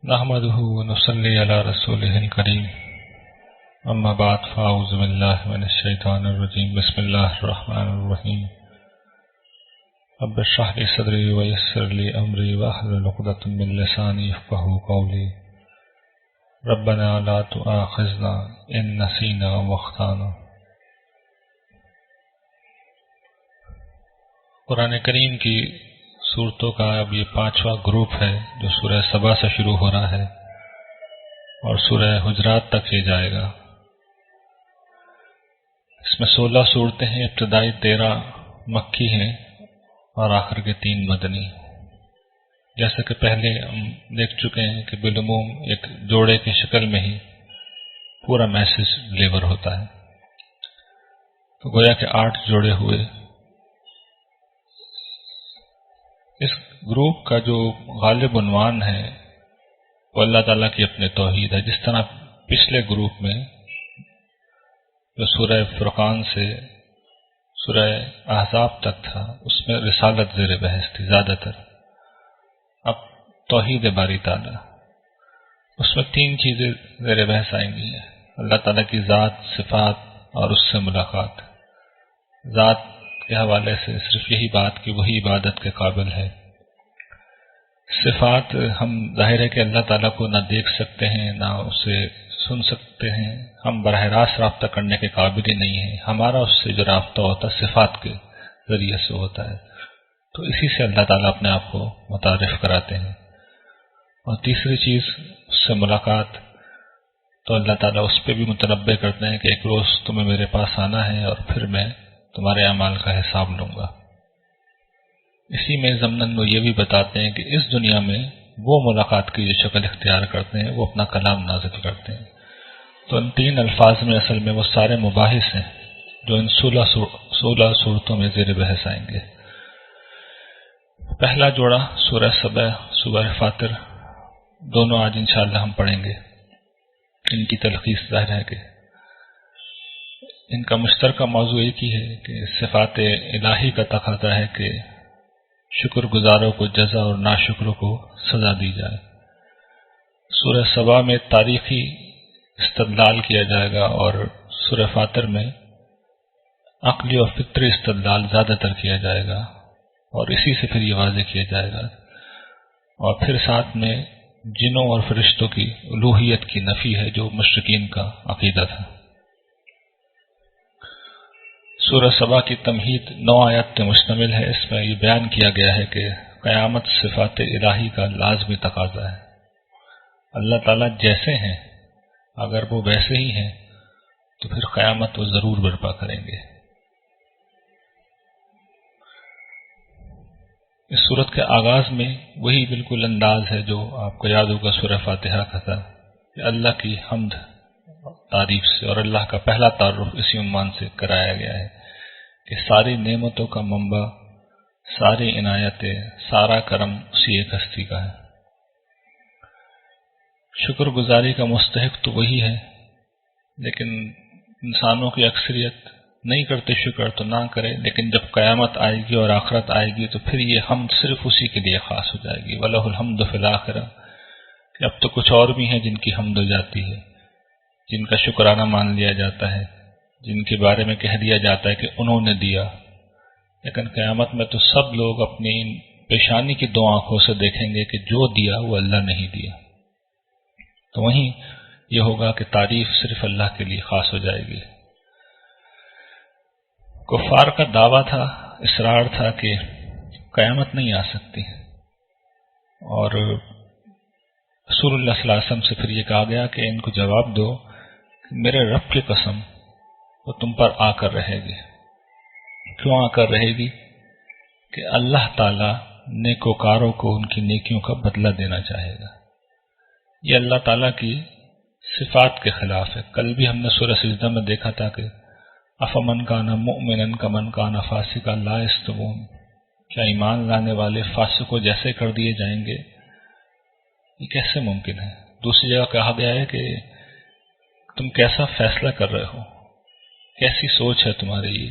نحمده ونصلي على رسوله الكريم اما بعد فاعوذ بالله من الشيطان الرجيم بسم الله الرحمن الرحيم رب اشرح لي صدري ويسر لي امري واحلل عقدة من لساني يفقهوا قولي ربنا لا تؤاخذنا ان نسينا واخطانا۔ قرآن کریم کی صورتوں کا اب یہ 5واں گروپ ہے جو سورہ سبا سے شروع ہو رہا ہے اور سورہ حجرات تک یہ جائے گا۔ اس میں 16 صورتیں ہیں، ابتدائی 13 مکی ہیں اور آخر کے 3 مدنی۔ جیسا کہ پہلے ہم دیکھ چکے ہیں کہ بالعموم ایک جوڑے کی شکل میں ہی پورا میسج ڈلیور ہوتا ہے، تو گویا کہ 8 جوڑے ہوئے۔ اس گروپ کا جو غالب عنوان ہے وہ اللہ تعالیٰ کی اپنے توحید ہے، جس طرح پچھلے گروپ میں جو سورہ فرقان سے سورہ احزاب تک تھا اس میں رسالت زیر بحث تھی زیادہ تر۔ اب توحید باری تعالیٰ، اس میں 3 چیزیں زیر بحث آئیں گی، اللہ تعالیٰ کی ذات، صفات اور اس سے ملاقات۔ ذات کے حوالے سے صرف یہی بات کہ وہی عبادت کے قابل ہے۔ صفات، ہم ظاہر ہے کہ اللہ تعالیٰ کو نہ دیکھ سکتے ہیں نہ اسے سن سکتے ہیں، ہم براہ راست رابطہ کرنے کے قابل ہی نہیں ہیں، ہمارا اس سے جو رابطہ ہوتا ہے صفات کے ذریعے سے ہوتا ہے، تو اسی سے اللہ تعالیٰ اپنے آپ کو متعارف کراتے ہیں۔ اور تیسری چیز اس سے ملاقات، تو اللہ تعالیٰ اس پہ بھی متنبع کرتے ہیں کہ ایک روز تمہیں میرے پاس آنا ہے اور پھر میں تمہارے اعمال کا حساب لوں گا۔ اسی میں ضمناً وہ یہ بھی بتاتے ہیں کہ اس دنیا میں وہ ملاقات کی جو شکل اختیار کرتے ہیں وہ اپنا کلام نازل کرتے ہیں۔ تو ان 3 الفاظ میں اصل میں وہ سارے مباحث ہیں جو ان 16 صورتوں میں زیر بحث آئیں گے۔ پہلا جوڑا سورہ سبا، سورہ فاطر، دونوں آج انشاءاللہ ہم پڑھیں گے۔ ان کی تلخیص ظاہر ہے کہ ان کا مشترکہ موضوع ایک ہی ہے کہ صفات الہی کا تقاضا ہے کہ شکر گزاروں کو جزا اور ناشکروں کو سزا دی جائے۔ سورہ سبا میں تاریخی استدلال کیا جائے گا اور سورہ فاطر میں عقلی اور فطری استدلال زیادہ تر کیا جائے گا، اور اسی سے پھر یہ واضح کیا جائے گا، اور پھر ساتھ میں جنوں اور فرشتوں کی الوہیت کی نفی ہے جو مشرکین کا عقیدہ تھا۔ سورہ سبا کی تمہید 9 آیات پر مشتمل ہے۔ اس میں یہ بیان کیا گیا ہے کہ قیامت صفات الہی کا لازمی تقاضا ہے۔ اللہ تعالیٰ جیسے ہیں اگر وہ ویسے ہی ہیں تو پھر قیامت وہ ضرور برپا کریں گے۔ اس صورت کے آغاز میں وہی بالکل انداز ہے جو آپ کو یاد ہوگا سورہ فاتحہ کا تھا کہ اللہ کی حمد تعریف سے، اور اللہ کا پہلا تعارف اسی عنوان سے کرایا گیا ہے کہ ساری نعمتوں کا منبع، ساری عنایتیں، سارا کرم اسی ایک ہستی کا ہے۔ شکر گزاری کا مستحق تو وہی ہے، لیکن انسانوں کی اکثریت نہیں کرتے شکر تو نہ کرے، لیکن جب قیامت آئے گی اور آخرت آئے گی تو پھر یہ حمد صرف اسی کے لیے خاص ہو جائے گی۔ وَلَهُ الْحَمْدُ فِي الْآخِرَةِ، کہ اب تو کچھ اور بھی ہیں جن کی حمد ہو جاتی ہے، جن کا شکرانہ مان لیا جاتا ہے، جن کے بارے میں کہہ دیا جاتا ہے کہ انہوں نے دیا، لیکن قیامت میں تو سب لوگ اپنی پیشانی کی 2 آنکھوں سے دیکھیں گے کہ جو دیا وہ اللہ نے ہی دیا۔ تو وہیں یہ ہوگا کہ تعریف صرف اللہ کے لیے خاص ہو جائے گی۔ کفار کا دعویٰ تھا، اصرار تھا کہ قیامت نہیں آ سکتی، اور رسول اللہ صلی اللہ علیہ وسلم سے پھر یہ کہا گیا کہ ان کو جواب دو کہ میرے رب کی قسم وہ تم پر آ کر رہے گی۔ کیوں آ کر رہے گی؟ کہ اللہ تعالیٰ نیکوکاروں کو ان کی نیکیوں کا بدلہ دینا چاہے گا۔ یہ اللہ تعالیٰ کی صفات کے خلاف ہے۔ کل بھی ہم نے سورہ سجدہ میں دیکھا تھا کہ افمن کان مؤمنا کمن کان فاسقا لا یستوون، کیا ایمان لانے والے فاسقوں جیسے کر دیے جائیں گے؟ یہ کیسے ممکن ہے؟ دوسری جگہ کہا گیا ہے کہ تم کیسا فیصلہ کر رہے ہو، کیسی سوچ ہے تمہاری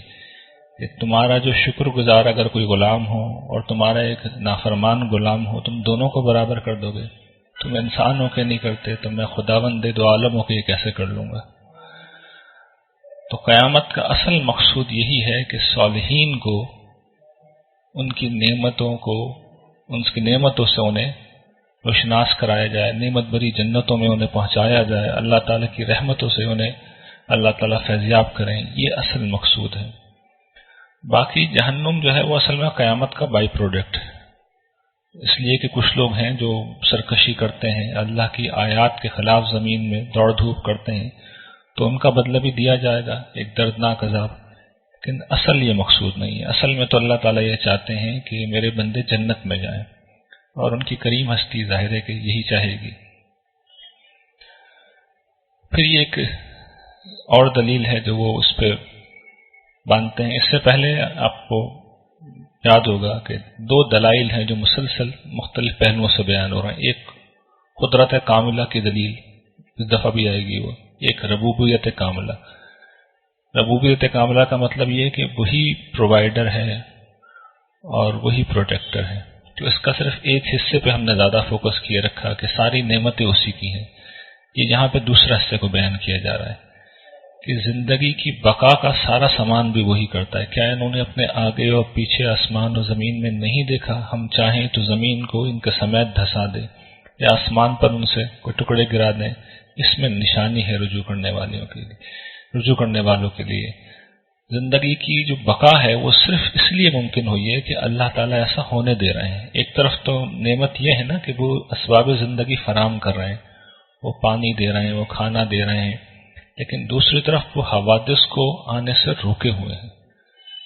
کہ تمہارا جو شکر گزار اگر کوئی غلام ہو اور تمہارا ایک نافرمان غلام ہو، تم دونوں کو برابر کر دو گے؟ تم انسان ہو کے نہیں کرتے تو میں خداوند دو عالم ہو کے یہ کیسے کر لوں گا؟ تو قیامت کا اصل مقصود یہی ہے کہ صالحین کو ان کی نعمتوں سے انہیں روشناس کرایا جائے، نعمت بری جنتوں میں انہیں پہنچایا جائے، اللہ تعالیٰ کی رحمتوں سے انہیں اللہ تعالیٰ فیضیاب کریں، یہ اصل مقصود ہے۔ باقی جہنم جو ہے وہ اصل میں قیامت کا بائی پروڈکٹ ہے، اس لیے کہ کچھ لوگ ہیں جو سرکشی کرتے ہیں، اللہ کی آیات کے خلاف زمین میں دوڑ دھوپ کرتے ہیں، تو ان کا بدلہ بھی دیا جائے گا، ایک دردناک عذاب۔ لیکن اصل یہ مقصود نہیں ہے، اصل میں تو اللہ تعالیٰ یہ چاہتے ہیں کہ میرے بندے جنت میں جائیں، اور ان کی کریم ہستی ظاہر ہے کہ یہی چاہے گی۔ پھر یہ ایک اور دلیل ہے جو وہ اس پہ باندھتے ہیں۔ اس سے پہلے آپ کو یاد ہوگا کہ دو دلائل ہیں جو مسلسل مختلف پہلوؤں سے بیان ہو رہے ہیں۔ ایک قدرت کاملہ کی دلیل اس دفعہ بھی آئے گی، وہ ایک ربوبیت کاملہ۔ ربوبیت کاملہ کا مطلب یہ ہے کہ وہی پرووائڈر ہے اور وہی پروٹیکٹر ہے۔ تو اس کا صرف ایک حصے پہ ہم نے زیادہ فوکس کیے رکھا کہ ساری نعمتیں اسی کی ہیں۔ یہ یہاں پہ دوسرے حصے کو بیان کیا جا رہا ہے کہ زندگی کی بقا کا سارا سامان بھی وہی کرتا ہے۔ کیا انہوں نے اپنے آگے اور پیچھے آسمان اور زمین میں نہیں دیکھا؟ ہم چاہیں تو زمین کو ان کے سمیت دھسا دے یا آسمان پر ان سے کوئی ٹکڑے گرا دیں۔ اس میں نشانی ہے رجوع کرنے والوں کے لیے۔ زندگی کی جو بقا ہے وہ صرف اس لیے ممکن ہوئی ہے کہ اللہ تعالیٰ ایسا ہونے دے رہے ہیں۔ ایک طرف تو نعمت یہ ہے نا کہ وہ اسباب زندگی فراہم کر رہے ہیں، وہ پانی دے رہے ہیں، وہ کھانا دے رہے ہیں، لیکن دوسری طرف وہ حوادث کو آنے سے روکے ہوئے ہیں۔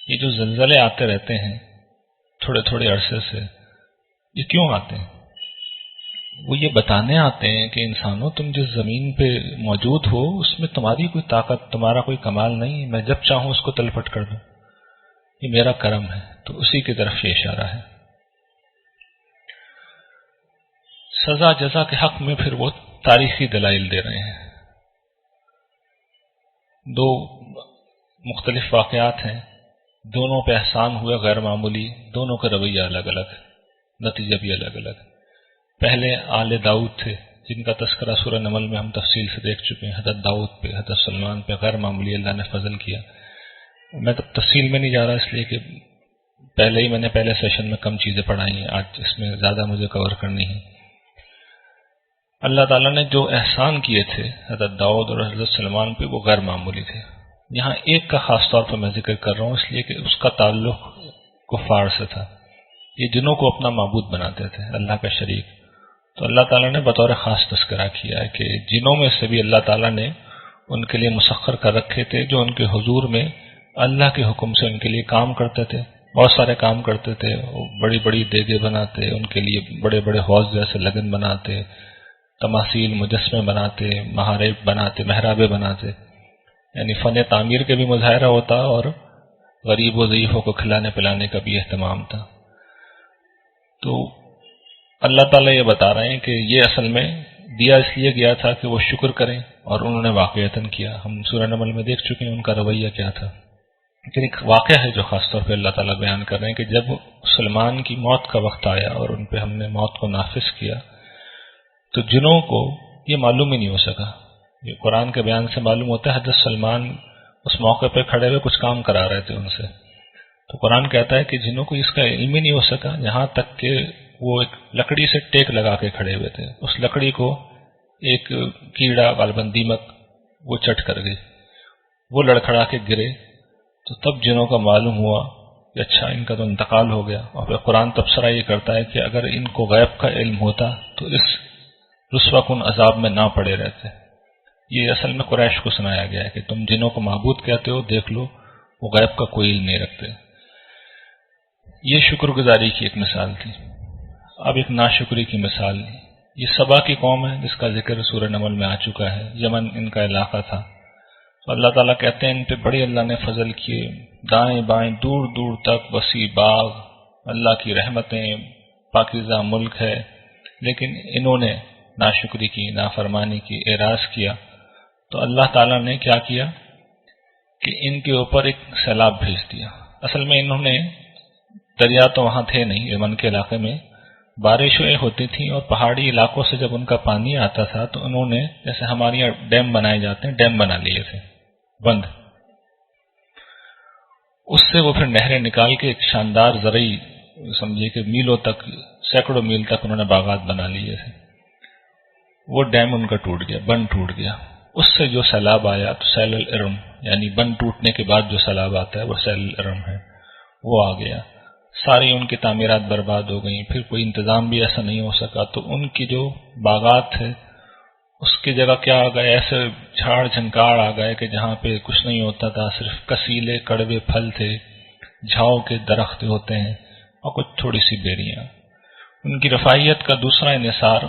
یہ جو زلزلے آتے رہتے ہیں تھوڑے تھوڑے عرصے سے، یہ کیوں آتے ہیں؟ وہ یہ بتانے آتے ہیں کہ انسانوں، تم جس زمین پہ موجود ہو اس میں تمہاری کوئی طاقت، تمہارا کوئی کمال نہیں، میں جب چاہوں اس کو تلپٹ کر دوں، یہ میرا کرم ہے۔ تو اسی کی طرف یہ اشارہ ہے۔ سزا جزا کے حق میں پھر وہ تاریخی دلائل دے رہے ہیں۔ دو مختلف واقعات ہیں، دونوں پہ احسان ہوئے غیر معمولی، دونوں کا رویہ الگ الگ، نتیجہ بھی الگ الگ۔ پہلے آل داؤد تھے جن کا تذکرہ سورہ نمل میں ہم تفصیل سے دیکھ چکے ہیں۔ حضرت داؤد پہ، حضرت سلمان پہ غیر معمولی اللہ نے فضل کیا۔ میں تو تفصیل میں نہیں جا رہا اس لیے کہ میں نے پہلے سیشن میں کم چیزیں پڑھائی ہیں، آج اس میں زیادہ مجھے کور کرنی ہے۔ اللہ تعالیٰ نے جو احسان کیے تھے حضرت داؤد اور حضرت سلمان پہ وہ غیر معمولی تھے۔ یہاں ایک کا خاص طور پر میں ذکر کر رہا ہوں اس لیے کہ اس کا تعلق کفار سے تھا۔ یہ جنوں کو اپنا معبود بناتے تھے، اللہ کا شریک۔ تو اللہ تعالیٰ نے بطور خاص تذکرہ کیا ہے کہ جنوں میں سے بھی اللہ تعالیٰ نے ان کے لیے مسخر کر رکھے تھے جو ان کے حضور میں اللہ کے حکم سے ان کے لیے کام کرتے تھے، بہت سارے کام کرتے تھے۔ بڑی بڑی دیگیں بناتے، ان کے لیے بڑے بڑے حوض جیسے لگن بناتے، تماثیل مجسمے بناتے، محارب بناتے، محرابیں بناتے، یعنی فن تعمیر کے بھی مظاہرہ ہوتا اور غریب و ضعیفوں کو کھلانے پلانے کا بھی اہتمام تھا۔ تو اللہ تعالیٰ یہ بتا رہے ہیں کہ یہ اصل میں دیا اس لیے گیا تھا کہ وہ شکر کریں، اور انہوں نے واقعتاً کیا۔ ہم سورہ نمل میں دیکھ چکے ہیں ان کا رویہ کیا تھا۔ لیکن ایک واقعہ ہے جو خاص طور پہ اللہ تعالیٰ بیان کر رہے ہیں کہ جب سلمان کی موت کا وقت آیا اور ان پہ ہم نے موت کو نافذ کیا تو جنوں کو یہ معلوم ہی نہیں ہو سکا۔ یہ قرآن کے بیان سے معلوم ہوتا ہے حضرت سلمان اس موقع پہ کھڑے ہوئے کچھ کام کرا رہے تھے ان سے، تو قرآن کہتا ہے کہ جنوں کو اس کا علم ہی نہیں ہو سکا، یہاں تک کہ وہ ایک لکڑی سے ٹیک لگا کے کھڑے ہوئے تھے، اس لکڑی کو ایک کیڑا غالباً دیمک وہ چٹ کر گئی، وہ لڑکھڑا کے گرے، تو تب جنوں کا معلوم ہوا کہ اچھا ان کا تو انتقال ہو گیا۔ اور پھر قرآن تبصرہ یہ کرتا ہے کہ اگر ان کو غیب کا علم ہوتا تو اس رسوا کن عذاب میں نہ پڑے رہتے۔ یہ اصل میں قریش کو سنایا گیا ہے کہ تم جنوں کو معبود کہتے ہو، دیکھ لو وہ غیب کا کوئی علم نہیں رکھتے۔ یہ شکر گزاری کی ایک مثال تھی۔ اب ایک ناشکری کی مثال، یہ سبا کی قوم ہے جس کا ذکر سورہ نمل میں آ چکا ہے، یمن ان کا علاقہ تھا۔ تو اللہ تعالیٰ کہتے ہیں ان پہ بڑی اللہ نے فضل کیے، دائیں بائیں دور دور تک وسیع باغ، اللہ کی رحمتیں، پاکیزہ ملک ہے، لیکن انہوں نے ناشکری کی، نافرمانی کی، اعراض کیا، تو اللہ تعالیٰ نے کیا کیا کہ ان کے اوپر ایک سیلاب بھیج دیا۔ اصل میں انہوں نے دریا تو وہاں تھے نہیں یمن کے علاقے میں، بارشیں ہوتی تھیں اور پہاڑی علاقوں سے جب ان کا پانی آتا تھا تو انہوں نے جیسے ہمارے یہاں ڈیم بنائے جاتے ہیں ڈیم بنا لیے تھے بند، اس سے وہ پھر نہریں نکال کے ایک شاندار زرعی سمجھے کہ میلوں تک سینکڑوں میل تک انہوں نے باغات بنا لیے تھے. وہ ڈیم ان کا ٹوٹ گیا، بند ٹوٹ گیا. اس سے جو سیلاب آیا تو سیل الارم یعنی بند ٹوٹنے کے بعد جو سیلاب آتا ہے وہ سیل الارم ہے، وہ آ گیا. ساری ان کی تعمیرات برباد ہو گئیں، پھر کوئی انتظام بھی ایسا نہیں ہو سکا. تو ان کی جو باغات تھے اس کی جگہ کیا آ گئے، ایسے جھاڑ جھنکاڑ آ گئے کہ جہاں پہ کچھ نہیں ہوتا تھا، صرف کسیلے کڑوے پھل تھے، جھاؤ کے درخت ہوتے ہیں اور کچھ تھوڑی سی بیریاں. ان کی رفاہیت کا دوسرا انحصار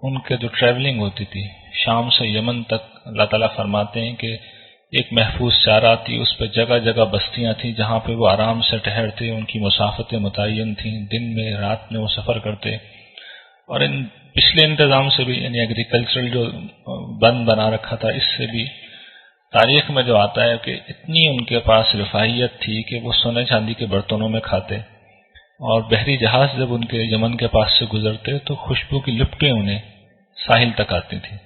ان کے جو ٹریولنگ ہوتی تھی شام سے یمن تک. اللہ تعالیٰ فرماتے ہیں کہ ایک محفوظ چارہ تھی، اس پہ جگہ جگہ بستیاں تھیں جہاں پہ وہ آرام سے ٹھہرتے، ان کی مسافتیں متعین تھیں، دن میں رات میں وہ سفر کرتے. اور ان پچھلے انتظام سے بھی یعنی ایگریکلچرل جو بند بنا رکھا تھا اس سے بھی تاریخ میں جو آتا ہے کہ اتنی ان کے پاس رفاہیت تھی کہ وہ سونے چاندی کے برتنوں میں کھاتے، اور بحری جہاز جب ان کے یمن کے پاس سے گزرتے تو خوشبو کی لپٹیں انہیں ساحل تک آتی تھیں.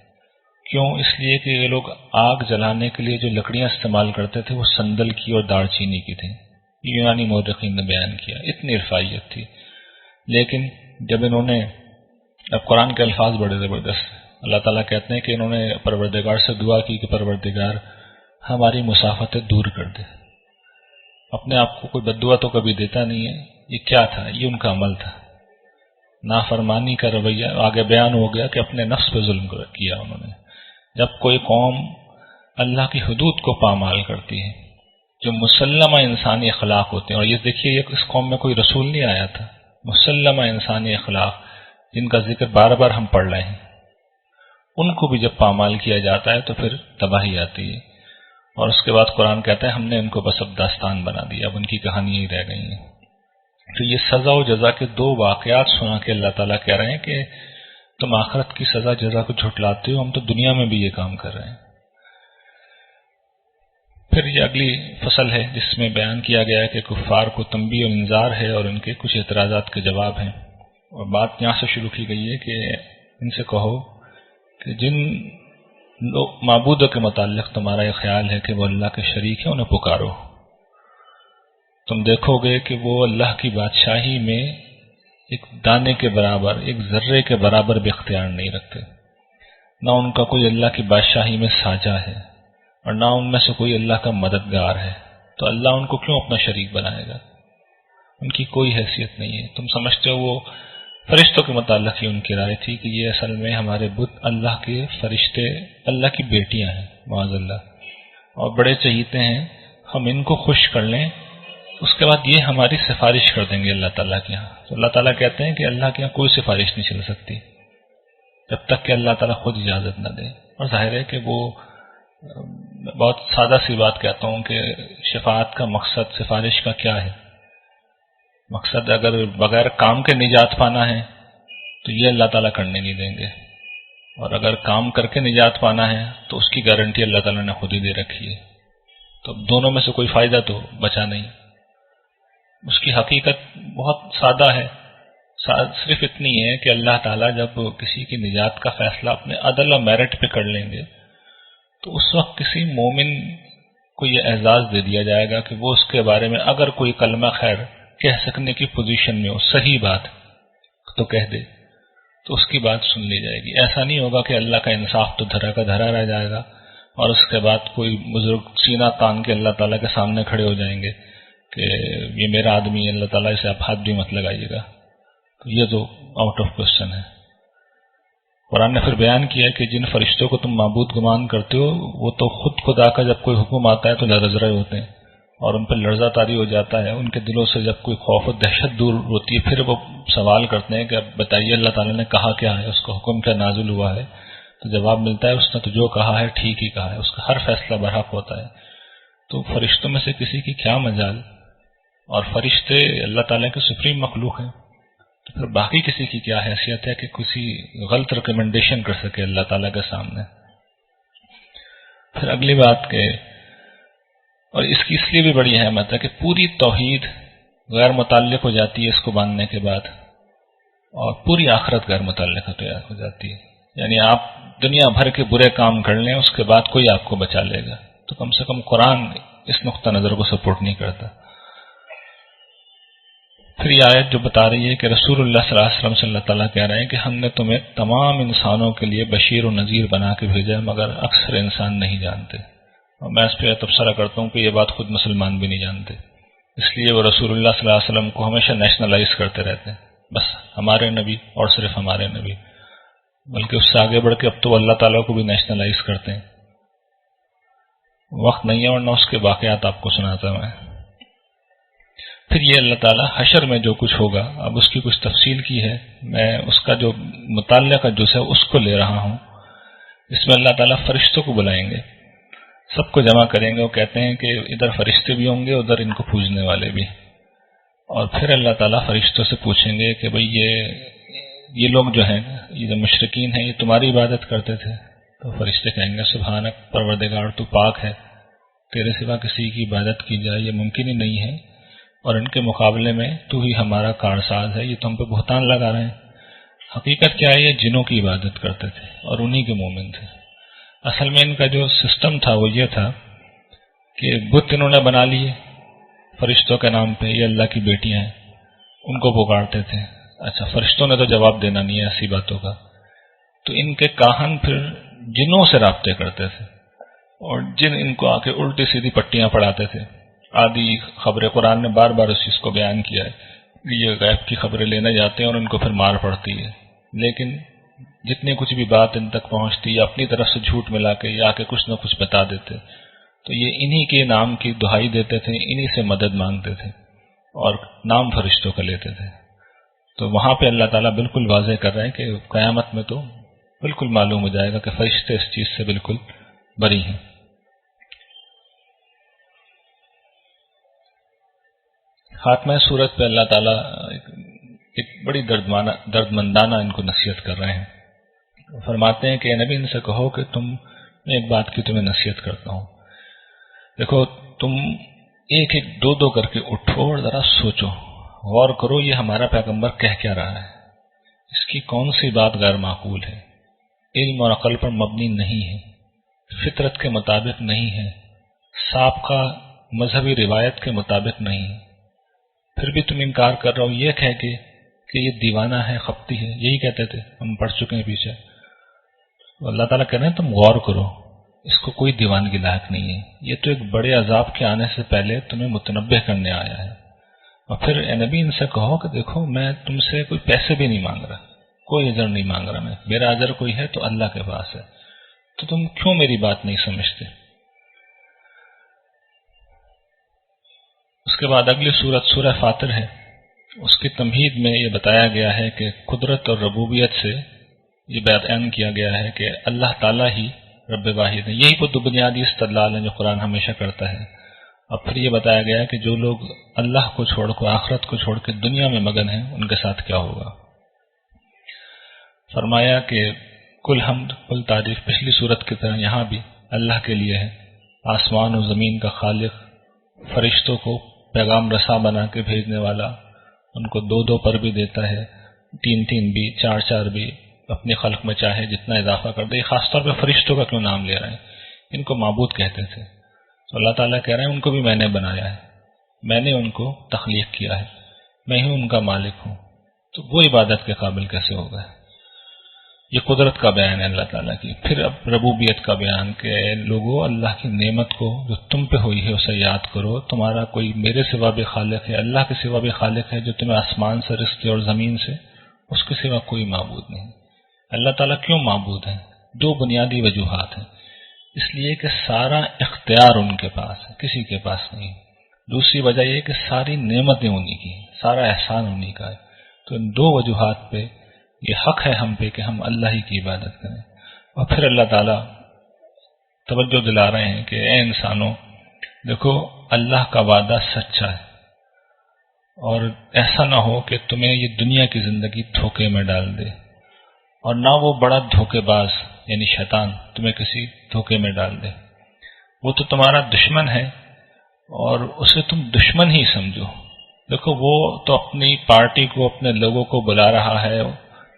کیوں؟ اس لیے کہ یہ لوگ آگ جلانے کے لیے جو لکڑیاں استعمال کرتے تھے وہ سندل کی اور دار چینی کی تھیں. یونانی مورخین نے بیان کیا اتنی رفاہیت تھی. لیکن جب انہوں نے، اب قرآن کے الفاظ بڑے زبردست، اللہ تعالیٰ کہتے ہیں کہ انہوں نے پروردگار سے دعا کی کہ پروردگار ہماری مسافتیں دور کر دے. اپنے آپ کو کوئی بد دعا تو کبھی دیتا نہیں ہے. یہ کیا تھا؟ یہ ان کا عمل تھا، نافرمانی کا رویہ. آگے بیان ہو گیا کہ اپنے نفس پہ ظلم کیا انہوں نے. جب کوئی قوم اللہ کی حدود کو پامال کرتی ہے، جو مسلمہ انسانی اخلاق ہوتے ہیں، اور یہ دیکھیے اس قوم میں کوئی رسول نہیں آیا تھا، مسلمہ انسانی اخلاق جن کا ذکر بار بار ہم پڑھ رہے ہیں، ان کو بھی جب پامال کیا جاتا ہے تو پھر تباہی آتی ہے. اور اس کے بعد قرآن کہتا ہے ہم نے ان کو بس اب داستان بنا دیا، اب ان کی کہانیاں ہی رہ گئی ہیں. تو یہ سزا و جزا کے دو واقعات سنا کے اللہ تعالیٰ کہہ رہے ہیں کہ تم آخرت کی سزا جزا کو جھٹلاتے ہو، ہم تو دنیا میں بھی یہ کام کر رہے ہیں. پھر یہ اگلی فصل ہے جس میں بیان کیا گیا ہے کہ کفار کو تنبیہ و انذار ہے اور ان کے کچھ اعتراضات کے جواب ہیں. اور بات یہاں سے شروع کی گئی ہے کہ ان سے کہو کہ جن معبودوں کے متعلق تمہارا یہ خیال ہے کہ وہ اللہ کے شریک ہیں انہیں پکارو. تم دیکھو گے کہ وہ اللہ کی بادشاہی میں ایک دانے کے برابر، ایک ذرے کے برابر بھی اختیار نہیں رکھتے. نہ ان کا کوئی اللہ کی بادشاہی میں ساجا ہے اور نہ ان میں سے کوئی اللہ کا مددگار ہے. تو اللہ ان کو کیوں اپنا شریک بنائے گا؟ ان کی کوئی حیثیت نہیں ہے. تم سمجھتے ہو وہ فرشتوں کے متعلق ہی ان کی رائے تھی کہ یہ اصل میں ہمارے بت اللہ کے فرشتے، اللہ کی بیٹیاں ہیں معاذ اللہ، اور بڑے چہیتے ہیں، ہم ان کو خوش کر لیں اس کے بعد یہ ہماری سفارش کر دیں گے اللہ تعالیٰ کے ہاں. تو اللہ تعالیٰ کہتے ہیں کہ اللہ کے ہاں کوئی سفارش نہیں چل سکتی جب تک کہ اللہ تعالیٰ خود اجازت نہ دے. اور ظاہر ہے کہ وہ بہت سادہ سی بات کہتا ہوں کہ شفاعت کا مقصد سفارش کا کیا ہے؟ مقصد اگر بغیر کام کے نجات پانا ہے تو یہ اللہ تعالیٰ کرنے نہیں دیں گے، اور اگر کام کر کے نجات پانا ہے تو اس کی گارنٹی اللہ تعالیٰ نے خود ہی دے رکھی ہے. تو دونوں میں سے کوئی فائدہ تو بچا نہیں. اس کی حقیقت بہت سادہ ہے، صرف اتنی ہے کہ اللہ تعالیٰ جب کسی کی نجات کا فیصلہ اپنے عدل و میرٹ پہ کر لیں گے تو اس وقت کسی مومن کو یہ اعزاز دے دیا جائے گا کہ وہ اس کے بارے میں اگر کوئی کلمہ خیر کہہ سکنے کی پوزیشن میں ہو، صحیح بات تو کہہ دے تو اس کی بات سن لی جائے گی. ایسا نہیں ہوگا کہ اللہ کا انصاف تو دھرا کا دھرا رہ جائے گا اور اس کے بعد کوئی بزرگ سینہ تان کے اللہ تعالیٰ کے سامنے کھڑے ہو جائیں گے کہ یہ میرا آدمی ہے، اللہ تعالیٰ اسے آپ ہاتھ بھی مت لگائیے گا. تو یہ تو آؤٹ آف کوسچن ہے. قرآن نے پھر بیان کیا کہ جن فرشتوں کو تم معبود گمان کرتے ہو وہ تو خود خدا کا جب کوئی حکم آتا ہے تو لرز رہے ہوتے ہیں اور ان پہ لرزہ طاری ہو جاتا ہے. ان کے دلوں سے جب کوئی خوف و دہشت دور ہوتی ہے پھر وہ سوال کرتے ہیں کہ اب بتائیے اللہ تعالیٰ نے کہا کیا ہے، اس کا حکم کیا نازل ہوا ہے؟ تو جواب ملتا ہے اس نے تو جو کہا ہے ٹھیک ہی کہا ہے، اس کا ہر فیصلہ برحق ہوتا ہے. تو فرشتوں میں سے کسی کی کیا مجال، اور فرشتے اللہ تعالیٰ کے سپریم مخلوق ہیں، تو پھر باقی کسی کی کیا حیثیت ہے کہ کسی غلط ریکمنڈیشن کر سکے اللہ تعالیٰ کے سامنے. پھر اگلی بات کہ اور اس کی اس لیے بھی بڑی اہمیت ہے کہ پوری توحید غیر متعلق ہو جاتی ہے اس کو ماننے کے بعد، اور پوری آخرت غیر متعلقہ تیار ہو جاتی ہے. یعنی آپ دنیا بھر کے برے کام کر لیں، اس کے بعد کوئی آپ کو بچا لے گا. تو کم سے کم قرآن اس نقطہ نظر کو سپورٹ نہیں کرتا. پھر یہ آیت جو بتا رہی ہے کہ رسول اللہ صلی اللہ علیہ وسلم سے اللہ تعالیٰ کہہ رہے ہیں کہ ہم نے تمہیں تمام انسانوں کے لیے بشیر و نذیر بنا کے بھیجا، مگر اکثر انسان نہیں جانتے. اور میں اس پہ تبصرہ کرتا ہوں کہ یہ بات خود مسلمان بھی نہیں جانتے، اس لیے وہ رسول اللہ صلی اللہ علیہ وسلم کو ہمیشہ نیشنلائز کرتے رہتے ہیں. بس ہمارے نبی اور صرف ہمارے نبی، بلکہ اس سے آگے بڑھ کے اب تو اللہ تعالیٰ کو بھی نیشنلائز کرتے ہیں. وقت نہیں ہے ورنہ اس کے واقعات آپ کو سناتا میں. پھر یہ اللہ تعالیٰ حشر میں جو کچھ ہوگا، اب اس کی کچھ تفصیل کی ہے، میں اس کا جو مطالعہ کا جز ہے اس کو لے رہا ہوں. اس میں اللہ تعالیٰ فرشتوں کو بلائیں گے، سب کو جمع کریں گے. وہ کہتے ہیں کہ ادھر فرشتے بھی ہوں گے، ادھر ان کو پوجنے والے بھی. اور پھر اللہ تعالیٰ فرشتوں سے پوچھیں گے کہ بھئی یہ لوگ جو ہیں، یہ جو مشرکین ہیں، یہ تمہاری عبادت کرتے تھے؟ تو فرشتے کہیں گے سبحانک پروردگار تو پاک ہے، تیرے سوا کسی کی عبادت کی جائے یہ ممکن ہی نہیں ہے، اور ان کے مقابلے میں تو ہی ہمارا کارساز ہے، یہ تو ہم پہ بہتان لگا رہے ہیں. حقیقت کیا ہے؟ یہ جنوں کی عبادت کرتے تھے اور انہی کے مومن تھے. اصل میں ان کا جو سسٹم تھا وہ یہ تھا کہ بت انہوں نے بنا لیے فرشتوں کے نام پہ، یہ اللہ کی بیٹیاں ہیں، ان کو پکارتے تھے. اچھا، فرشتوں نے تو جواب دینا نہیں ہے ایسی باتوں کا، تو ان کے کاہن پھر جنوں سے رابطے کرتے تھے، اور جن ان کو آ کے الٹی سیدھی پٹیاں پڑھاتے تھے. آدھی خبر قرآن نے بار بار اس چیز کو بیان کیا ہے، یہ غیب کی خبریں لینے جاتے ہیں اور ان کو پھر مار پڑتی ہے. لیکن جتنی کچھ بھی بات ان تک پہنچتی، یا اپنی طرف سے جھوٹ ملا کے یا کے کچھ نہ کچھ بتا دیتے، تو یہ انہی کے نام کی دہائی دیتے تھے، انہی سے مدد مانگتے تھے اور نام فرشتوں کا لیتے تھے. تو وہاں پہ اللہ تعالیٰ بالکل واضح کر رہے ہیں کہ قیامت میں تو بالکل معلوم ہو جائے گا کہ فرشتے اس چیز سے بالکل بری ہیں. خاتمہ صورت پہ اللہ تعالیٰ ایک بڑی دردمندانہ ان کو نصیحت کر رہے ہیں. فرماتے ہیں کہ اے نبی ان سے کہو کہ میں ایک بات کی تمہیں نصیحت کرتا ہوں. دیکھو، تم ایک ایک دو دو کر کے اٹھو اور ذرا سوچو، غور کرو یہ ہمارا پیغمبر کہہ کیا رہا ہے، اس کی کون سی بات غیر معقول ہے، علم اور عقل پر مبنی نہیں ہے، فطرت کے مطابق نہیں ہے، سابقہ مذہبی روایت کے مطابق نہیں ہے. پھر بھی تم انکار کر رہے ہو یہ کہہ کے کہ یہ دیوانہ ہے، خپتی ہے. یہی کہتے تھے، ہم پڑھ چکے ہیں پیچھے. تو اللہ تعالیٰ کہہ رہے ہیں تم غور کرو، اس کو کوئی دیوانگی لائق نہیں ہے، یہ تو ایک بڑے عذاب کے آنے سے پہلے تمہیں متنبہ کرنے آیا ہے. اور پھر اے نبی ان سے کہو کہ دیکھو میں تم سے کوئی پیسے بھی نہیں مانگ رہا، کوئی اجر نہیں مانگ رہا، میرا اجر کوئی ہے تو اللہ کے پاس ہے، تو تم کیوں میری بات نہیں سمجھتے؟ اس کے بعد اگلی سورت سورہ فاطر ہے. اس کی تمہید میں یہ بتایا گیا ہے کہ قدرت اور ربوبیت سے یہ بیان کیا گیا ہے کہ اللہ تعالیٰ ہی رب واحد ہے. یہی وہ دو بنیادی استدلال ہیں جو قرآن ہمیشہ کرتا ہے. اب پھر یہ بتایا گیا ہے کہ جو لوگ اللہ کو چھوڑ کر، آخرت کو چھوڑ کے دنیا میں مگن ہیں، ان کے ساتھ کیا ہوگا. فرمایا کہ کل حمد، کل تعریف پچھلی صورت کی طرح یہاں بھی اللہ کے لیے ہے، آسمان و زمین کا خالق، فرشتوں کو پیغام رساں بنا کے بھیجنے والا، ان کو دو دو پر بھی دیتا ہے، تین تین بھی، چار چار بھی، اپنی خلق میں چاہے جتنا اضافہ کر دے. خاص طور پہ فرشتوں کا کیوں نام لے رہے ہیں؟ ان کو معبود کہتے تھے. تو اللہ تعالیٰ کہہ رہے ہیں ان کو بھی میں نے بنایا ہے، میں نے ان کو تخلیق کیا ہے، میں ہی ان کا مالک ہوں. تو وہ عبادت کے قابل کیسے ہوگا؟ یہ قدرت کا بیان ہے اللہ تعالیٰ کی. پھر اب ربوبیت کا بیان کہ لوگوں اللہ کی نعمت کو جو تم پہ ہوئی ہے اسے یاد کرو. تمہارا کوئی میرے سوا بھی خالق ہے، اللہ کے سوا بھی خالق ہے جو تمہیں آسمان سے رزق دے اور زمین سے، اس کے سوا کوئی معبود نہیں. اللہ تعالیٰ کیوں معبود ہے؟ دو بنیادی وجوہات ہیں. اس لیے کہ سارا اختیار ان کے پاس ہے، کسی کے پاس نہیں. دوسری وجہ یہ کہ ساری نعمتیں انہی کی، سارا احسان انہی کا ہے. تو ان دو وجوہات پہ یہ حق ہے ہم پہ کہ ہم اللہ ہی کی عبادت کریں. اور پھر اللہ تعالیٰ توجہ دلا رہے ہیں کہ اے انسانوں، دیکھو اللہ کا وعدہ سچا ہے، اور ایسا نہ ہو کہ تمہیں یہ دنیا کی زندگی دھوکے میں ڈال دے، اور نہ وہ بڑا دھوکے باز یعنی شیطان تمہیں کسی دھوکے میں ڈال دے. وہ تو تمہارا دشمن ہے اور اسے تم دشمن ہی سمجھو، دیکھو وہ تو اپنی پارٹی کو اپنے لوگوں کو بلا رہا ہے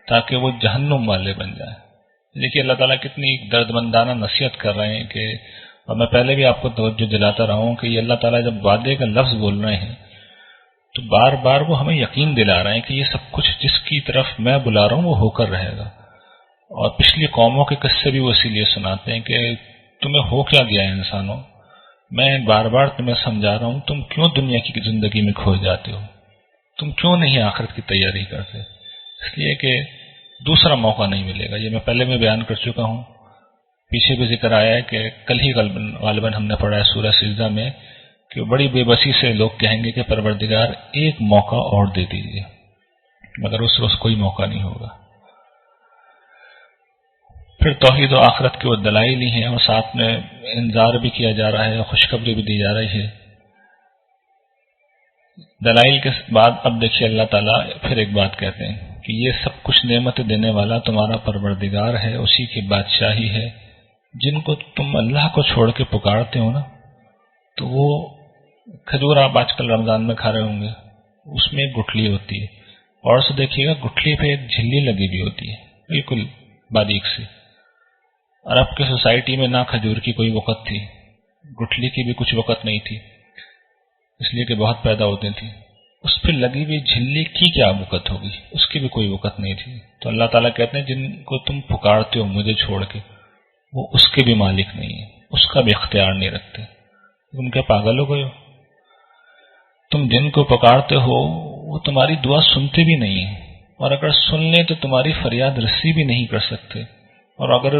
تاکہ وہ جہنم والے بن جائیں. دیکھیے اللہ تعالیٰ کتنی درد مندانہ نصیحت کر رہے ہیں کہ، اور میں پہلے بھی آپ کو توجہ دلاتا رہا ہوں کہ یہ اللہ تعالیٰ جب وعدے کا لفظ بول رہے ہیں تو بار بار وہ ہمیں یقین دلا رہے ہیں کہ یہ سب کچھ جس کی طرف میں بلا رہا ہوں وہ ہو کر رہے گا. اور پچھلی قوموں کے قصے بھی وہ اسی لیے سناتے ہیں کہ تمہیں ہو کیا گیا ہے انسانوں، میں بار بار تمہیں سمجھا رہا ہوں، تم کیوں دنیا کی زندگی میں کھو جاتے ہو، تم کیوں نہیں آخرت کی تیاری کرتے؟ اس لیے کہ دوسرا موقع نہیں ملے گا. یہ میں پہلے میں بیان کر چکا ہوں، پیچھے بھی ذکر آیا ہے کہ کل ہی غالباً ہم نے پڑھا ہے سورہ سجدہ میں کہ بڑی بے بسی سے لوگ کہیں گے کہ پروردگار ایک موقع اور دے دیجیے، مگر اس روز کوئی موقع نہیں ہوگا. پھر توحید و آخرت کے وہ دلائل ہی ہیں، اور ساتھ میں انذار بھی کیا جا رہا ہے اور خوشخبری بھی دی جا رہی ہے. دلائل کے بعد اب دیکھیے اللہ تعالیٰ پھر ایک بات کہتے ہیں کہ یہ سب کچھ نعمت دینے والا تمہارا پروردگار ہے، اسی کی بادشاہی ہے. جن کو تم اللہ کو چھوڑ کے پکارتے ہو نا، تو وہ کھجور آپ آج کل رمضان میں کھا رہے ہوں گے، اس میں ایک گٹھلی ہوتی ہے، اور سے دیکھیے گا گٹھلی پہ ایک جھلی لگی بھی ہوتی ہے بالکل باریک سی. عرب کے سوسائٹی میں نہ کھجور کی کوئی وقت تھی، گٹھلی کی بھی کچھ وقت نہیں تھی، اس لیے کہ بہت پیدا ہوتی تھی. اس پہ لگی ہوئی جھلی کی کیا وقت ہوگی، اس کی بھی کوئی وقت نہیں تھی. تو اللہ تعالیٰ کہتے ہیں جن کو تم پکارتے ہو مجھے چھوڑ کے، وہ اس کے بھی مالک نہیں ہے، اس کا بھی اختیار نہیں رکھتے. تم کیا پاگل ہو گئے ہو؟ تم جن کو پکارتے ہو وہ تمہاری دعا سنتے بھی نہیں ہیں، اور اگر سن لیں تو تمہاری فریاد رسی بھی نہیں کر سکتے. اور اگر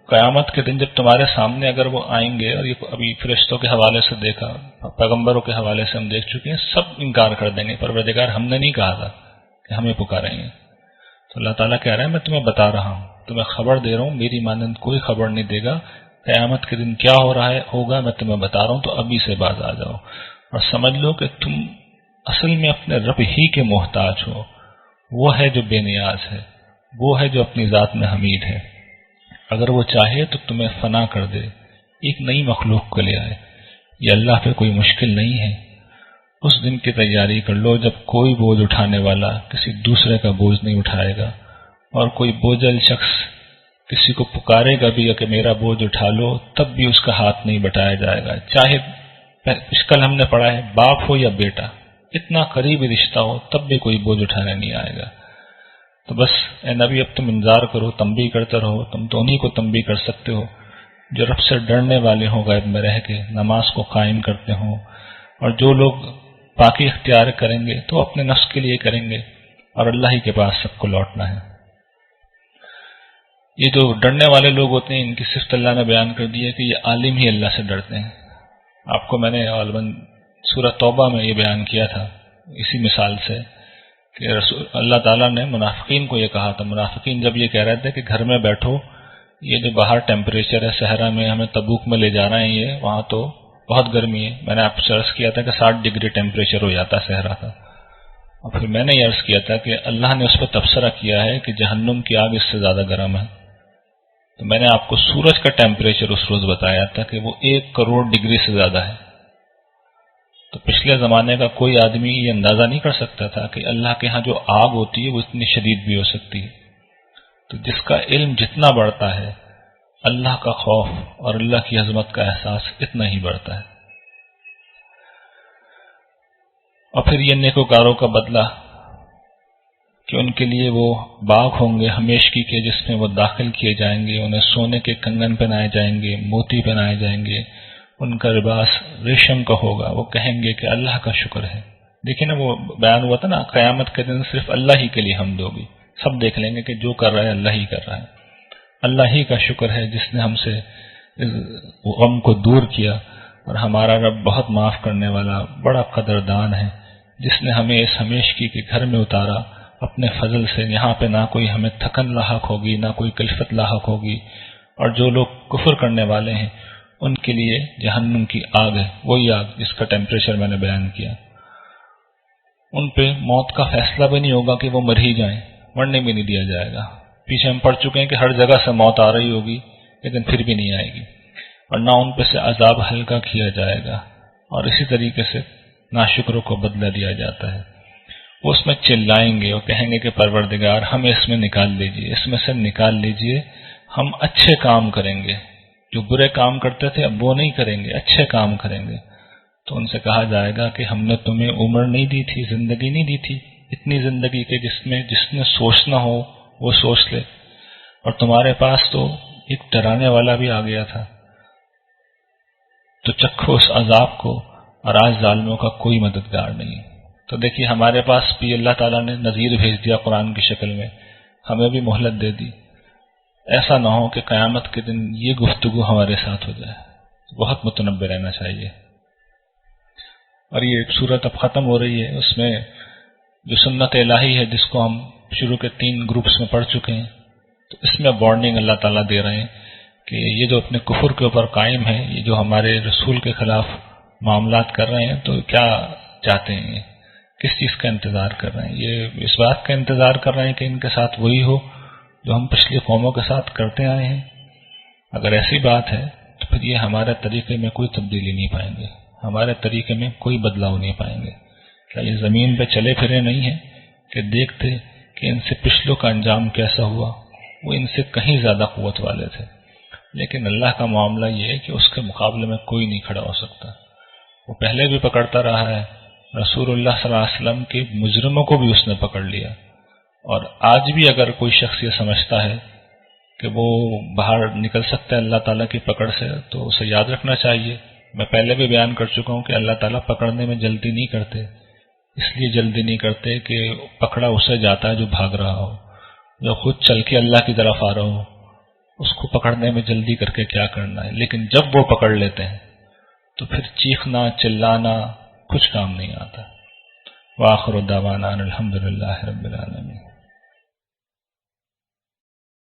قیامت کے دن جب تمہارے سامنے اگر وہ آئیں گے، اور یہ ابھی فرشتوں کے حوالے سے دیکھا، پیغمبروں کے حوالے سے ہم دیکھ چکے ہیں، سب انکار کر دیں گے، پروردگار ہم نے نہیں کہا تھا کہ ہمیں پکاریں گے. تو اللہ تعالیٰ کہہ رہے ہیں میں تمہیں بتا رہا ہوں، تمہیں خبر دے رہا ہوں، میری مانند کوئی خبر نہیں دے گا. قیامت کے دن کیا ہو رہا ہے ہوگا میں تمہیں بتا رہا ہوں، تو ابھی سے باز آ جاؤ اور سمجھ لو کہ تم اصل میں اپنے رب ہی کے محتاج ہو. وہ ہے جو بے نیاز ہے، وہ ہے جو اپنی ذات میں حمید ہے. اگر وہ چاہے تو تمہیں فنا کر دے، ایک نئی مخلوق کو لے آئے. یہ اللہ پہ کوئی مشکل نہیں ہے. اس دن کی تیاری کر لو جب کوئی بوجھ اٹھانے والا کسی دوسرے کا بوجھ نہیں اٹھائے گا، اور کوئی بوجھل شخص کسی کو پکارے گا بھی کہ میرا بوجھ اٹھا لو، تب بھی اس کا ہاتھ نہیں بٹایا جائے گا. چاہے کل ہم نے پڑھا ہے باپ ہو یا بیٹا، اتنا قریبی رشتہ ہو، تب بھی کوئی بوجھ اٹھانے نہیں آئے گا. تو بس اے نبی اب تم انذار کرو، تنبیہ کرتے رہو. تم تو انہی کو تنبیہ کر سکتے ہو جو رب سے ڈرنے والے ہوں، غیب میں رہ کے نماز کو قائم کرتے ہوں. اور جو لوگ پاکی اختیار کریں گے تو اپنے نفس کے لیے کریں گے، اور اللہ ہی کے پاس سب کو لوٹنا ہے. یہ جو ڈرنے والے لوگ ہوتے ہیں ان کی صفت اللہ نے بیان کر دی ہے کہ یہ عالم ہی اللہ سے ڈرتے ہیں. آپ کو میں نے غالباً سورہ توبہ میں یہ بیان کیا تھا اسی مثال سے کہ اللہ تعالیٰ نے منافقین کو یہ کہا تھا. منافقین جب یہ کہہ رہے تھے کہ گھر میں بیٹھو، یہ جو باہر ٹیمپریچر ہے صحرا میں، ہمیں تبوک میں لے جا رہے ہیں، یہ وہاں تو بہت گرمی ہے. میں نے آپ سے عرض کیا تھا کہ 60 ڈگری ٹیمپریچر ہو جاتا صحرا کا. اور پھر میں نے یہ عرض کیا تھا کہ اللہ نے اس پہ تبصرہ کیا ہے کہ جہنم کی آگ اس سے زیادہ گرم ہے. تو میں نے آپ کو سورج کا ٹیمپریچر اس روز بتایا تھا کہ وہ 1 کروڑ ڈگری سے زیادہ ہے. تو پچھلے زمانے کا کوئی آدمی یہ اندازہ نہیں کر سکتا تھا کہ اللہ کے ہاں جو آگ ہوتی ہے وہ اتنی شدید بھی ہو سکتی ہے. تو جس کا علم جتنا بڑھتا ہے، اللہ کا خوف اور اللہ کی عظمت کا احساس اتنا ہی بڑھتا ہے. اور پھر یہ نیکوکاروں کا بدلہ کہ ان کے لیے وہ باغ ہوں گے ہمیشگی کے، جس میں وہ داخل کیے جائیں گے. انہیں سونے کے کنگن پہنائے جائیں گے، موتی پہنائے جائیں گے، ان کا لباس ریشم کا ہوگا. وہ کہیں گے کہ اللہ کا شکر ہے. دیکھیں نا وہ بیان ہوا تھا نا، قیامت کے دن صرف اللہ ہی کے لیے حمد ہوگی. سب دیکھ لیں گے کہ جو کر رہا ہے اللہ ہی کر رہا ہے. اللہ ہی کا شکر ہے جس نے ہم سے غم کو دور کیا، اور ہمارا رب بہت معاف کرنے والا بڑا قدردان ہے، جس نے ہمیں اس ہمیشگی کے گھر میں اتارا اپنے فضل سے. یہاں پہ نہ کوئی ہمیں تھکن لاحق ہوگی، نہ کوئی کلفت لاحق ہوگی. اور جو لوگ کفر کرنے والے ہیں ان کے لیے جہنم کی آگ ہے، وہی آگ جس کا ٹیمپریچر میں نے بیان کیا. ان پہ موت کا فیصلہ بھی نہیں ہوگا کہ وہ مر ہی جائیں، مرنے بھی نہیں دیا جائے گا. پیچھے ہم پڑھ چکے ہیں کہ ہر جگہ سے موت آ رہی ہوگی لیکن پھر بھی نہیں آئے گی. اور نہ ان پہ سے عذاب ہلکا کیا جائے گا. اور اسی طریقے سے ناشکروں کو بدلہ دیا جاتا ہے۔ وہ اس میں چلائیں گے اور کہیں گے کہ پروردگار ہمیں اس میں نکال لیجئے، اس میں سے نکال لیجئے، ہم اچھے کام کریں گے، جو برے کام کرتے تھے اب وہ نہیں کریں گے، اچھے کام کریں گے۔ تو ان سے کہا جائے گا کہ ہم نے تمہیں عمر نہیں دی تھی، زندگی نہیں دی تھی، اتنی زندگی کے جس نے سوچنا ہو وہ سوچ لے، اور تمہارے پاس تو ایک ڈرانے والا بھی آ گیا تھا، تو چکھو اس عذاب کو، اور آج ظالموں کا کوئی مددگار نہیں۔ تو دیکھیے ہمارے پاس بھی اللہ تعالیٰ نے نذیر بھیج دیا قرآن کی شکل میں، ہمیں بھی مہلت دے دی۔ ایسا نہ ہو کہ قیامت کے دن یہ گفتگو ہمارے ساتھ ہو جائے، بہت متنبہ رہنا چاہیے۔ اور یہ صورت اب ختم ہو رہی ہے، اس میں جو سنت الہی ہے جس کو ہم شروع کے 3 گروپس میں پڑھ چکے ہیں، تو اس میں وارننگ اللہ تعالیٰ دے رہے ہیں کہ یہ جو اپنے کفر کے اوپر قائم ہے، یہ جو ہمارے رسول کے خلاف معاملات کر رہے ہیں، تو کیا چاہتے ہیں، یہ کس چیز کا انتظار کر رہے ہیں؟ یہ اس بات کا انتظار کر رہے ہیں کہ ان کے ساتھ وہی ہو جو ہم پچھلی قوموں کے ساتھ کرتے آئے ہیں۔ اگر ایسی بات ہے تو پھر یہ ہمارے طریقے میں کوئی تبدیلی نہیں پائیں گے، ہمارے طریقے میں کوئی بدلاؤ نہیں پائیں گے۔ کیا یہ زمین پہ چلے پھرے نہیں ہیں کہ دیکھتے کہ ان سے پچھلوں کا انجام کیسا ہوا؟ وہ ان سے کہیں زیادہ قوت والے تھے، لیکن اللہ کا معاملہ یہ ہے کہ اس کے مقابلے میں کوئی نہیں کھڑا ہو سکتا۔ وہ پہلے بھی پکڑتا رہا ہے، رسول اللہ صلی اللہ علیہ وسلم کے مجرموں کو بھی اس نے پکڑ لیا، اور آج بھی اگر کوئی شخص یہ سمجھتا ہے کہ وہ باہر نکل سکتا ہے اللہ تعالیٰ کی پکڑ سے، تو اسے یاد رکھنا چاہیے، میں پہلے بھی بیان کر چکا ہوں کہ اللہ تعالیٰ پکڑنے میں جلدی نہیں کرتے، اس لیے جلدی نہیں کرتے کہ پکڑا اسے جاتا ہے جو بھاگ رہا ہو، جو خود چل کے اللہ کی طرف آ رہا ہو، اس کو پکڑنے میں جلدی کر کے کیا کرنا ہے۔ لیکن جب وہ پکڑ لیتے ہیں تو پھر چیخنا چلانا کچھ کام نہیں آتا۔ وآخر دعوانا الحمدللہ رب العالمین۔